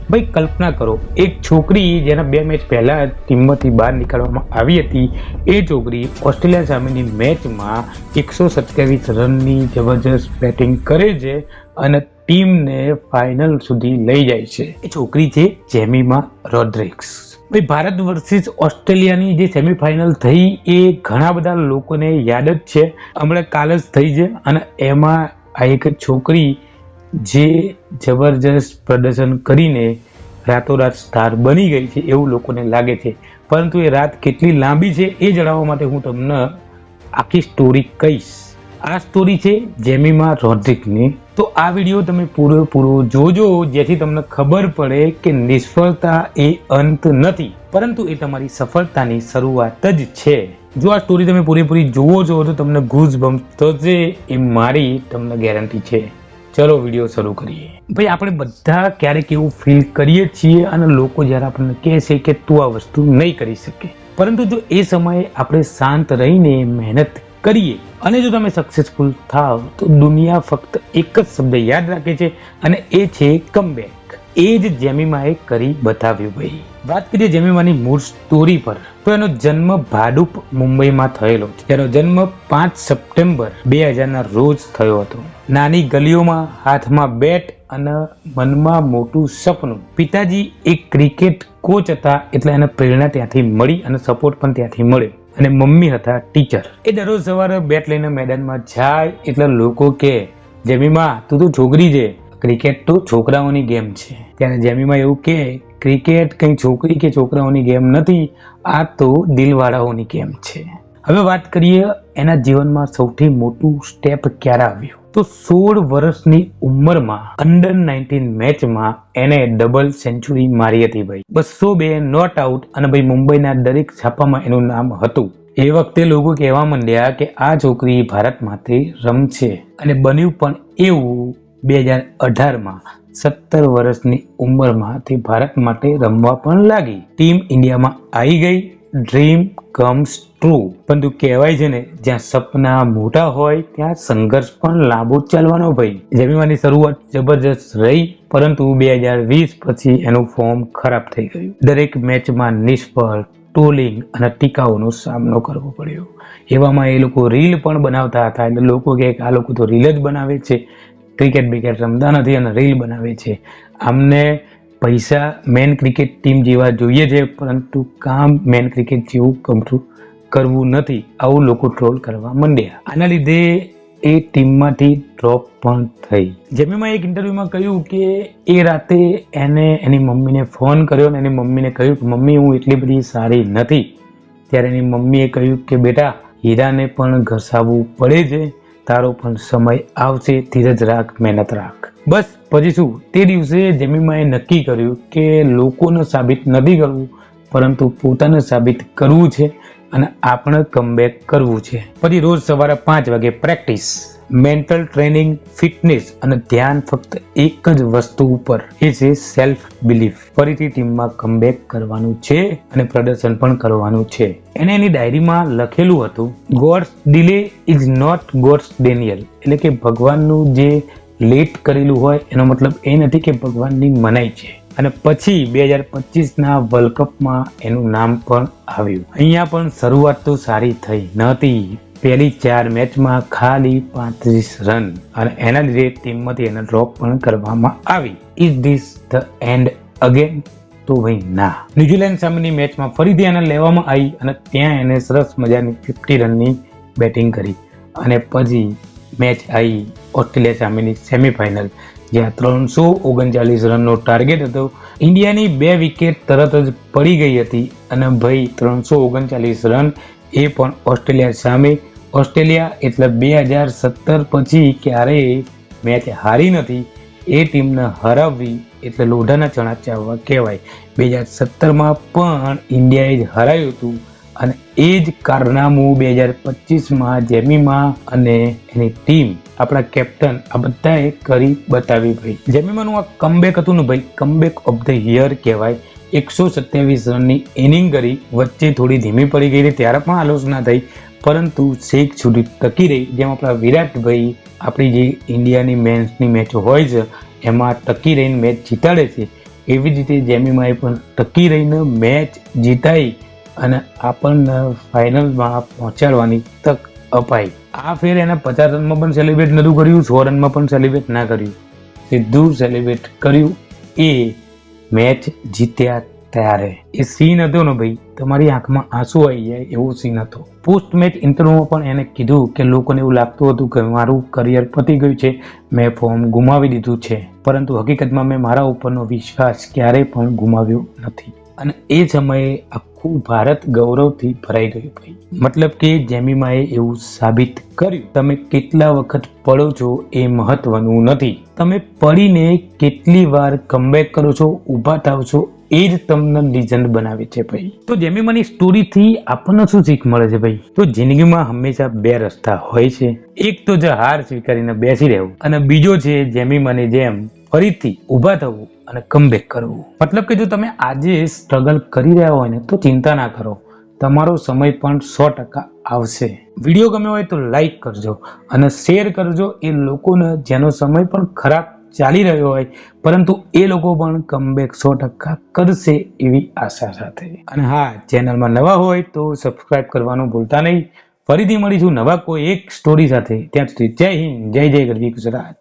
ભાઈ કલ્પના કરો, એક છોકરી જેના 2 મેચ પહેલા ટીમમાંથી બહાર નીકાળવામાં આવી હતી, એ છોકરી ઓસ્ટ્રેલિયા સામેની મેચમાં 127 રનની જબરજસ્ત બેટિંગ કરે છે અને ટીમને ફાઇનલ સુધી લઈ જાય છે. એ છોકરી છે જેમિમા રોડ્રિગ્સ. ભાઈ ભારત વર્સિસ ઓસ્ટ્રેલિયાની જે સેમીફાઇનલ થઈ એ ઘણા બધા લોકોને યાદ જ છે. હમણાં કાલ જ થઈ છે અને એમાં આ એક છોકરી જે જબરજસ્ત પ્રદર્શન કરીને રાતોરાત સ્ટાર બની ગઈ છે એવું લોકોને લાગે છે. પરંતુ એ રાત કેટલી લાંબી છે એ જણાવવા માટે હું તમને આખી સ્ટોરી કહીશ. આ સ્ટોરી છે જેમિમા રોડ્રિગ્સની. તો આ વિડીયો તમે પૂરો જોજો, જેથી તમને ખબર પડે કે નિષ્ફળતા એ અંત નથી, પરંતુ એ તમારી સફળતાની શરૂઆત જ છે. જો આ સ્ટોરી તમે પૂરેપૂરી જોવો છો તો તમને ગૂઝબમ્સ થશે, એ મારી તમને ગેરંટી છે. ચલો વિડીયો શરૂ કરીએ. ભાઈ આપણે બધા ક્યારેક એવું ફીલ કરીએ છીએ અને લોકો જ્યારે આપણને કહે છે કે તું આ વસ્તુ નહીં કરી શકે, પરંતુ જો એ સમયે આપણે શાંત રહીને મહેનત કરીએ અને જો તમે સક્સેસફુલ થાવ તો દુનિયા ફક્ત એક જ શબ્દ યાદ રાખે છે અને એ છે કમબેક. એ જ જેમિમાએ કરી બતાવ્યું. ભાઈ વાત કરીએ જેમિમાની મૂળ સ્ટોરી પર, તો એનો જન્મ ભાડુપ મુંબઈમાં થયેલો છે. તેનો જન્મ 5 સપ્ટેમ્બર 2000 ના રોજ થયો હતો. નાની ગલીઓમાં, હાથમાં બેટ અને મનમાં મોટું સપનું. પિતાજી એક ક્રિકેટ કોચ હતા એટલે એને પ્રેરણા ત્યાંથી મળી અને સપોર્ટ પણ ત્યાંથી મળ્યો. અને મમ્મી હતા ટીચર. એ દરરોજ સવારે બેટ લઈને મેદાનમાં જાય એટલે લોકો કે જેમિમા તું તો છોકરી છે, ક્રિકેટ તો છોકરાઓની ગેમ છે. ત્યારે જેમિમા એવું કે ક્રિકેટ કઈ છોકરી કે છોકરાઓની ગેમ નથી, આ તો દિલવાળાઓની ગેમ છે. હવે વાત કરીએ એના જીવનમાં સૌથી મોટું સ્ટેપ ક્યારે આવ્યું, તો 16 વર્ષની ઉંમરમાં અંડર 19 મેચમાં એને ડબલ સેન્ચુરી મારી હતી. ભાઈ 202 નોટ આઉટ અને ભાઈ મુંબઈના દરેક છાપામાં એનું નામ હતું. એ વખતે લોકો કહેવા માંડ્યા કે આ છોકરી ભારત માટે રમશે અને બન્યું પણ એવું. 2018માં 17 વર્ષની ઉંમરમાં તે ભારત માટે રમવા પણ લાગી. ટીમ ઇન્ડિયામાં આવી ગઈ. Dream comes true. પરંતુ કહેવાય છે ને, જ્યાં સપના મોટા હોય ત્યાં સંઘર્ષ પણ લાંબો ચાલવાનો. ભાઈ જેમિમાની શરૂઆત જબરજસ્ત રહી, પરંતુ 2020 પછી એનું ફોર્મ ખરાબ થઈ ગયું. દરેક મેચમાં નિષ્ફળ, ટ્રોલિંગ અને ટીકાઓનો સામનો કરવો પડ્યો. એવામાં એ લોકો રીલ પણ બનાવતા હતા. એટલે લોકો કહે કે આ લોકો તો રીલ જ બનાવે છે, ક્રિકેટ બિકેટ રમતા નથી અને રીલ બનાવે છે. આમને પૈસા મેન ક્રિકેટ ટીમ જેવા જોઈએ છે, પરંતુ કામ મેન ક્રિકેટ જેવું કરવું નથી, આવું લોકો ટ્રોલ કરવા માંડ્યા. આના લીધે એ ટીમમાંથી ડ્રોપ પણ થઈ. જેમિમાએ એક ઇન્ટરવ્યુમાં કહ્યું કે એ રાતે એને એની મમ્મીને ફોન કર્યો અને એની મમ્મીને કહ્યું કે મમ્મી હું એટલી બધી સારી નથી. ત્યારે એની મમ્મીએ કહ્યું કે બેટા હીરાને પણ ઘસાવવું પડે છે, તારો પણ સમય આવશે, ધીરજ રાખ, મહેનત રાખ. બસ પછી શું, તે દિવસે જેમિમાએ નક્કી કર્યું કે લોકોને સાબિત નથી કરવું, પરંતુ પોતાને સાબિત કરવું છે અને આપણે કમબેક કરવું છે. પછી રોજ સવારે 5 વાગે પ્રેક્ટિસ, મેન્ટલ ટ્રેનિંગ, ફિટનેસ અને ધ્યાન ફક્ત એક જ વસ્તુ ઉપર, એ છે સેલ્ફ બિલીફ. ફરીથી ટીમમાં કમબેક કરવાનું છે અને પ્રદર્શન પણ કરવાનું છે. એને એની ડાયરીમાં લખેલું હતું, God's delay is not God's denial. એટલે કે ભગવાનનું જે લેટ કરેલું હોય એનો મતલબ એ નથી કે ભગવાનની મનાઈ છે. અને પછી 2025ના વર્લ્ડ કપમાં એનું નામ પણ આવ્યું. અહીંયા પણ શરૂઆત તો સારી થઈ નહોતી. પહેલી 4 મેચમાં ખાલી 35 રન અને એના લીધે ટીમમાંથી એને ડ્રોપ પણ કરવામાં આવી. Is this the and again? તો ભાઈ ના. ન્યુઝીલેન્ડ સામેની મેચમાં ફરીથી એને લેવામાં આવી અને ત્યાં એને સરસ મજાની 50 રનની બેટિંગ કરી. અને પછી મેચ આવી ઓસ્ટ્રેલિયા સામેની સેમીફાઇનલ, જ્યાં 339 રનનો ટાર્ગેટ હતો. ઇન્ડિયાની 2 વિકેટ તરત જ પડી ગઈ હતી અને ભાઈ 339 રન એ પણ ઓસ્ટ્રેલિયા સામે. ઓસ્ટ્રેલિયા એટલે 2017 પછી ક્યારેય મેચ હારી નથી. એ ટીમને હરાવવી એટલે લોઢાના ચણા ચાવવા કહેવાય. 2017માં પણ ઇન્ડિયાએ જ હરાયું હતું અને એ જ કારનામું 2025માં જેમિમા અને એની ટીમ, આપણા કેપ્ટન, આ બધાએ કરી બતાવી. ભાઈ જેમિમાનું આ કમબેક હતું ને ભાઈ, કમબેક ઓફ ધ યર કહેવાય. 127 રનની ઇનિંગ કરી, વચ્ચે થોડી ધીમી પડી ગઈ ત્યારે પણ આલોચના થઈ, પરંતુ છેક સુધી ટકી રહી. જેમ આપણા વિરાટભાઈ આપણી જે ઇન્ડિયાની મેન્સની મેચો હોય છે એમાં ટકી રહીને મેચ જીતાડે છે, એવી જ રીતે જેમીમાએ પણ ટકી રહીને મેચ જીતાઈ અને આપણને ફાઇનલમાં પહોંચાડવાની તક અપાઈ. આ ફેર એના 50 રનમાં પણ સેલિબ્રેટ નહોતું કર્યું, 100 રનમાં પણ સેલિબ્રેટ ના કર્યું, સીધું સેલિબ્રેટ કર્યું એ મેચ જીત્યા ત્યારે. એ સીન હતો ને ભાઈ, તમારી આંખમાં આંસુ આવી જાય એવો સીન હતો. પોસ્ટ મેચ ઇન્ટરવ્યુમાં પણ એને કીધું કે લોકોને એવું લાગતું હતું કે મારું કરિયર પતી ગયું છે, મેં ફોર્મ ગુમાવી દીધું છે, પરંતુ હકીકતમાં મેં મારા ઉપરનો વિશ્વાસ ક્યારેય પણ ગુમાવ્યો નથી. અને એ સમયે આખું ભારત ગૌરવથી ભરાઈ ગયું ભાઈ. મતલબ કે જેમીમાએ એવું સાબિત કર્યું, તમે કેટલા વખત પડો છો એ મહત્વનું નથી, તમે પડીને કેટલી વાર કમબેક કરો છો, ઊભા થાવ છો, એ જ તમને લીજન્ડ બનાવે છે ભાઈ. તો જેમીમાની સ્ટોરીથી આપણને શું શીખ મળે છે ભાઈ? તો જિંદગીમાં હંમેશા બે રસ્તા હોય છે. એક તો જે હાર સ્વીકારીને બેસી રહેવું, અને બીજો છે જેમીમાની જેમ ફરીથી ઊભા થવું અને કમબેક કરવું. મતલબ કે જો તમે આજે સ્ટ્રગલ કરી રહ્યા હોય ને તો ચિંતા ના કરો, તમારો સમય પણ 100% આવશે. વિડીયો ગમ્યો હોય તો લાઈક કરજો અને શેર કરજો એ લોકોને જેનો સમય પણ ખરાબ ચાલી રહ્યો હોય પરંતુ એ લોકો પણ કમબેક 100% કરશે એવી આશા સાથે. અને હા, ચેનલમાં નવા હોય તો સબસ્ક્રાઇબ કરવાનું ભૂલતા નહીં. ફરીથી મળીશું નવા કોઈ એક સ્ટોરી સાથે. ત્યાં સુધી જય હિન્દ, જય જય ગરવી ગુજરાત.